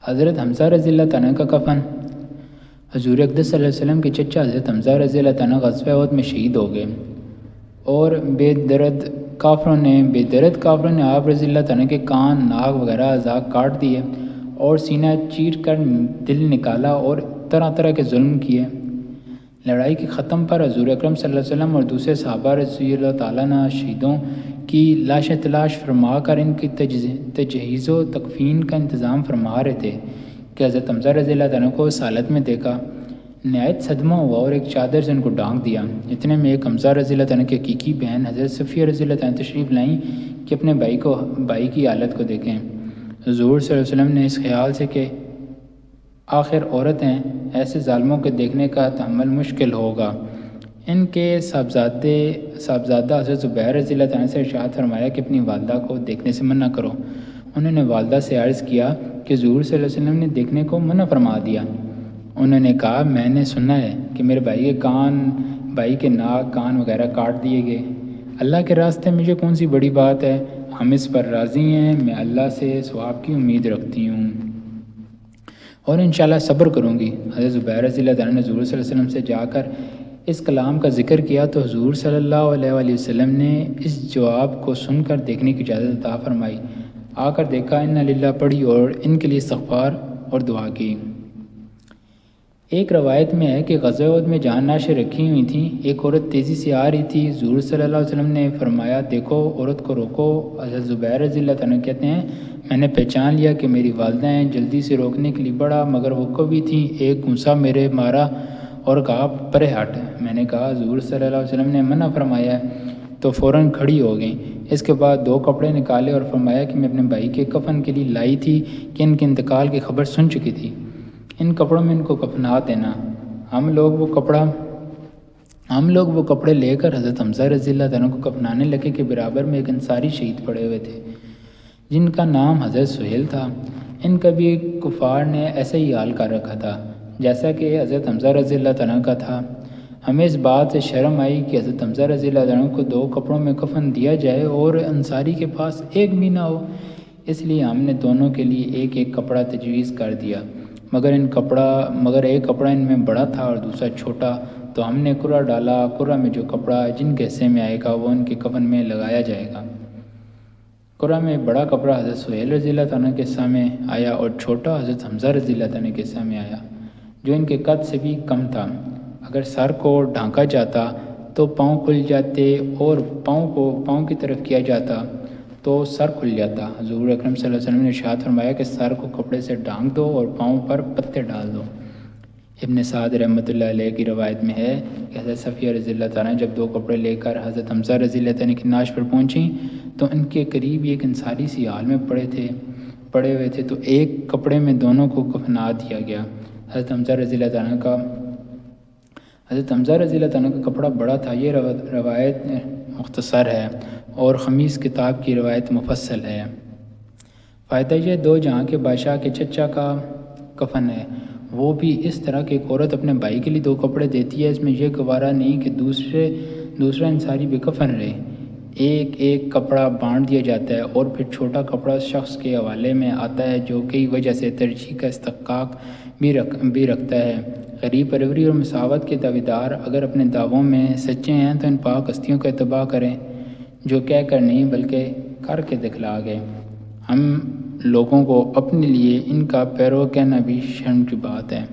حضرت حمزہ رضی اللہ تعالیٰ کا کفن۔ حضور اقدس صلی اللہ علیہ وسلم کے چچا حضرت حمزہ رضی اللہ تعالیٰ غزوہ احد میں شہید ہو گئے اور بے درد کافروں نے آپ رضی اللہ تعالیٰ کے کان، ناک وغیرہ اعضاء کاٹ دیے اور سینہ چیر کر دل نکالا اور طرح طرح کے ظلم کیے۔ لڑائی کے ختم پر حضور اکرم صلی اللہ علیہ وسلم اور دوسرے صحابہ رضی اللہ تعالیٰ عنہ شہیدوں کی لاشیں تلاش فرما کر ان کی تجہیز و تکفین کا انتظام فرما رہے تھے کہ حضرت حمزہ رضی اللہ تعالیٰ کو اس حالت میں دیکھا۔ نہایت صدمہ ہوا اور ایک چادر سے ان کو ڈھانک دیا۔ اتنے میں ایک حمزہ رضی اللہ تعالیٰ کی حقیقی بہن حضرت صفیہ رضی اللہ تعالیٰ تشریف لائیں کہ اپنے بھائی کی حالت کو دیکھیں۔ حضور صلی اللہ علیہ وسلم نے اس خیال سے کہ آخر عورت ہیں، ایسے ظالموں کے دیکھنے کا تحمل مشکل ہوگا، ان کے صاحبزادہ حضرت زبیر رضی اللہ تعالیٰ سے ارشاد فرمایا کہ اپنی والدہ کو دیکھنے سے منع کرو۔ انہوں نے والدہ سے عرض کیا کہ حضور صلی اللہ علیہ وسلم نے دیکھنے کو منع فرما دیا۔ انہوں نے کہا میں نے سنا ہے کہ میرے بھائی کے ناک، کان وغیرہ کاٹ دیے گئے۔ اللہ کے راستے میں یہ کون سی بڑی بات ہے، ہم اس پر راضی ہیں، میں اللہ سے ثواب کی امید رکھتی ہوں اور انشاءاللہ صبر کروں گی۔ حضرت زبیر رضی اللہ تعالیٰ نے حضور صلی اللہ علیہ وسلم سے جا کر اس کلام کا ذکر کیا تو حضور صلی اللہ علیہ وآلہ وسلم نے اس جواب کو سن کر دیکھنے کی اجازت عطا فرمائی۔ آ کر دیکھا، انا للہ پڑھی اور ان کے لیے استغفار اور دعا کی۔ ایک روایت میں ہے کہ غزوہ احد میں جہاں نعشیں رکھی ہوئی تھیں، ایک عورت تیزی سے آ رہی تھی۔ حضور صلی اللہ علیہ وسلم نے فرمایا دیکھو عورت کو روکو۔ حضرت زبیر رضی اللہ تعالیٰ کہتے ہیں میں نے پہچان لیا کہ میری والدہ ہیں، جلدی سے روکنے کے لیے بڑھا مگر وہ کبھی تھیں، ایک گھونسا میرے مارا اور کہا پرے ہٹ۔ میں نے کہا حضور صلی اللہ علیہ وسلم نے منع فرمایا ہے، تو فوراً کھڑی ہو گئیں۔ اس کے بعد 2 کپڑے نکالے اور فرمایا کہ میں اپنے بھائی کے کفن کے لیے لائی تھی کہ ان کے انتقال کی خبر سن چکی تھی، ان کپڑوں میں ان کو کفنا دینا۔ ہم لوگ وہ کپڑے لے کر حضرت حمزہ رضی اللہ تعالیٰ کو کفنانے لگے کہ برابر میں ایک انصاری شہید پڑے ہوئے تھے جن کا نام حضرت سہیل تھا۔ ان کا بھی کفار نے ایسا ہی حال کر رکھا تھا جیسا کہ حضرت حمزہ رضی اللہ تعالیٰ کا تھا۔ ہمیں اس بات سے شرم آئی کہ حضرت حمزہ رضی اللہ تعالیٰ کو 2 کپڑوں میں کفن دیا جائے اور انصاری کے پاس ایک بھی نہ ہو، اس لیے ہم نے دونوں کے لیے ایک ایک کپڑا تجویز کر دیا، مگر ایک کپڑا ان میں بڑا تھا اور دوسرا چھوٹا، تو ہم نے کرہ ڈالا۔ کرہ میں جو کپڑا جن کے حصے میں آئے گا وہ ان کے کفن میں لگایا جائے گا۔ کرہ میں بڑا کپڑا حضرت سہیل رضی اللہ تعالیٰ کے حصہ میں آیا اور چھوٹا حضرت حمزہ رضی اللہ تعالیٰ کے حصہ میں آیا، جو ان کے قد سے بھی کم تھا۔ اگر سر کو ڈھانکا جاتا تو پاؤں کھل جاتے اور پاؤں کی طرف کیا جاتا تو سر کھل جاتا۔ حضور اکرم صلی اللہ علیہ وسلم نے ارشاد فرمایا کہ سر کو کپڑے سے ڈھانک دو اور پاؤں پر پتے ڈال دو۔ ابن سعد رحمۃ اللہ علیہ کی روایت میں ہے کہ حضرت صفیہ رضی اللہ تعالیٰ جب 2 کپڑے لے کر حضرت حمزہ رضی اللہ تعالیٰ کی نعش پر پہنچیں تو ان کے قریب ایک انصاری سی حال میں پڑے ہوئے تھے، تو ایک کپڑے میں دونوں کو کفنا دیا گیا۔ حضرت حمزہ رضی اللہ تعالیٰ کا کپڑا بڑا تھا۔ یہ روایت مختصر ہے اور خمیس کتاب کی روایت مفصل ہے۔ فائدہ یہ 2 جہاں کے بادشاہ کے چچا کا کفن ہے، وہ بھی اس طرح کہ ایک عورت اپنے بھائی کے لیے 2 کپڑے دیتی ہے، اس میں یہ گوارا نہیں کہ دوسرا انصاری بے کفن رہے۔ ایک کپڑا بانٹ دیا جاتا ہے اور پھر چھوٹا کپڑا اس شخص کے حوالے میں آتا ہے جو کئی وجہ سے ترجیح کا استحقاق بھی رکھتا ہے۔ غریب پروری اور مساوات کے دعویدار اگر اپنے دعووں میں سچے ہیں تو ان پاک ہستیوں کا اتباع کریں جو کہہ کر نہیں بلکہ کر کے دکھلا گئے۔ ہم لوگوں کو اپنے لیے ان کا پیرو کہنا بھی شرم کی بات ہے۔